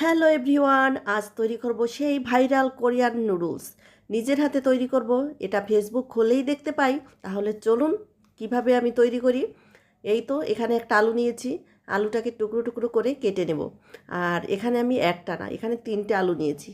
Hello everyone, আজ তৈরি করব সেই ভাইরাল কোরিয়ান নুডলস। নিজের হাতে তৈরি করব, এটা ফেসবুক খুললেই দেখতে পাই। তাহলে চলুন কিভাবে আমি তৈরি করি। এই তো এখানে একটা আলু নিয়েছি, আলুটাকে টুকরো টুকরো করে কেটে নেব। আর এখানে আমি একটা না, এখানে 3টে আলু নিয়েছি।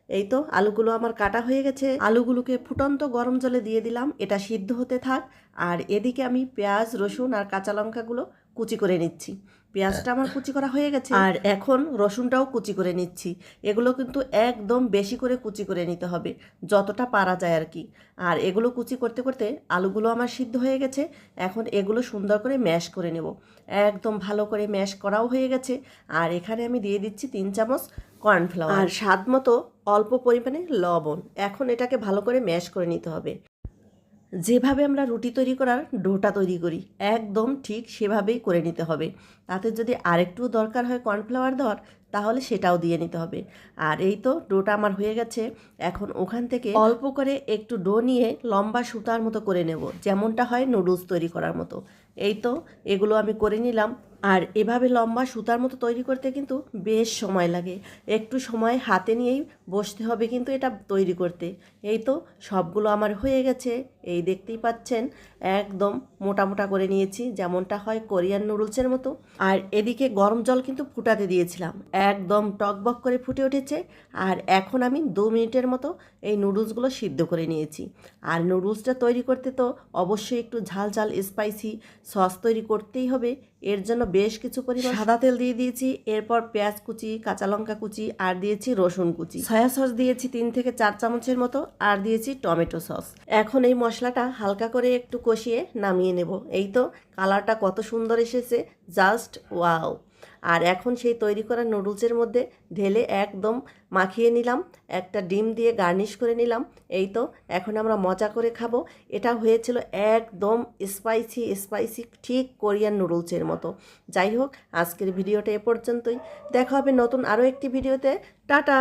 এই তো আলুগুলো আমার কাটা হয়ে গেছে। আলুগুলোকে ফুটন্ত গরম জলে দিয়ে দিলাম, এটা সিদ্ধ হতে থাক। আর এদিকে আমি পেঁয়াজ, রসুন আর কাঁচা লঙ্কাগুলো কুচি করে নিচ্ছি। পেঁয়াজটা আমার কুচি করা হয়ে গেছে, আর এখন রসুনটাও কুচি করে নিচ্ছি। এগুলো কিন্তু একদম বেশি করে কুচি করে নিতে হবে, যতটা পারা যায় আর কি। আর এগুলো কুচি করতে করতে আলুগুলো আমার সিদ্ধ হয়ে গেছে। এখন এগুলো সুন্দর করে ম্যাশ করে নেব। একদম ভালো করে ম্যাশ করাও হয়ে গেছে। আর এখানে আমি দিয়ে দিচ্ছি 3 চামচ কর্নফ্লাওয়ার আর স্বাদ মতো অল্প পরিমাণে লবণ। এখন এটাকে ভালো করে ম্যাশ করে নিতে হবে। যেভাবে আমরা রুটি তৈরি করার ডোটা তৈরি করি একদম ঠিক সেভাবেই করে নিতে হবে। তাতে যদি আরেকটু দরকার হয় কর্নফ্লাওয়ার দেওয়ার, তাহলে সেটাও দিয়ে নিতে হবে। আর এই তো ডোটা আমার হয়ে গেছে। এখন ওখান থেকে অল্প করে একটু ডো নিয়ে লম্বা সুতার মতো করে নেব, যেমনটা হয় নুডলস তৈরি করার মতো। এই তো এগুলো আমি করে নিলাম। আর এভাবে লম্বা সুতার মতো তৈরি করতে কিন্তু বেশ সময় লাগে। একটু সময় হাতে নিয়েই বসতে হবে কিন্তু এটা তৈরি করতে। এই তো সবগুলো আমার হয়ে গেছে। এই দেখতেই পাচ্ছেন একদম মোটা মোটা করে নিয়েছি, যেমনটা হয় কোরিয়ান নুডলসের মতো। আর এদিকে গরম জল কিন্তু ফুটাতে দিয়েছিলাম, একদম টকবক করে ফুটে উঠেছে। আর এখন আমি 2 মিনিটের মতো এই নুডলসগুলো সিদ্ধ করে নিয়েছি। আর নুডলসটা তৈরি করতে তো অবশ্যই একটু ঝাল ঝাল স্পাইসি সস তৈরি করতেই হবে। এর জন্য বেশ কিছু পরিমাণ সাদা তেল দিয়ে দিয়েছি, এরপর পেঁয়াজ কুচি, কাঁচা লঙ্কা কুচি আর দিয়েছি রসুন কুচি। সয়া সস দিয়েছি 3 থেকে 4 চামচের মতো, আর দিয়েছি টমেটো সস। এখন এই মশলাটা হালকা করে একটু কষিয়ে নামিয়ে নেব। এই তো কালারটা কত সুন্দর এসেছে, জাস্ট ওয়াও। আর এখন সেই তৈরি করা নুডলসের মধ্যে ঢেলে একদম মাখিয়ে নিলাম, একটা ডিম দিয়ে গার্নিশ করে নিলাম। এই তো এখন আমরা মজা করে খাবো। এটা হয়েছিল একদম স্পাইসি স্পাইসি, ঠিক কোরিয়ান নুডলসের মতো। যাই হোক, আজকের ভিডিওটা এ পর্যন্তই। দেখা হবে নতুন আরও একটি ভিডিওতে। টাটা।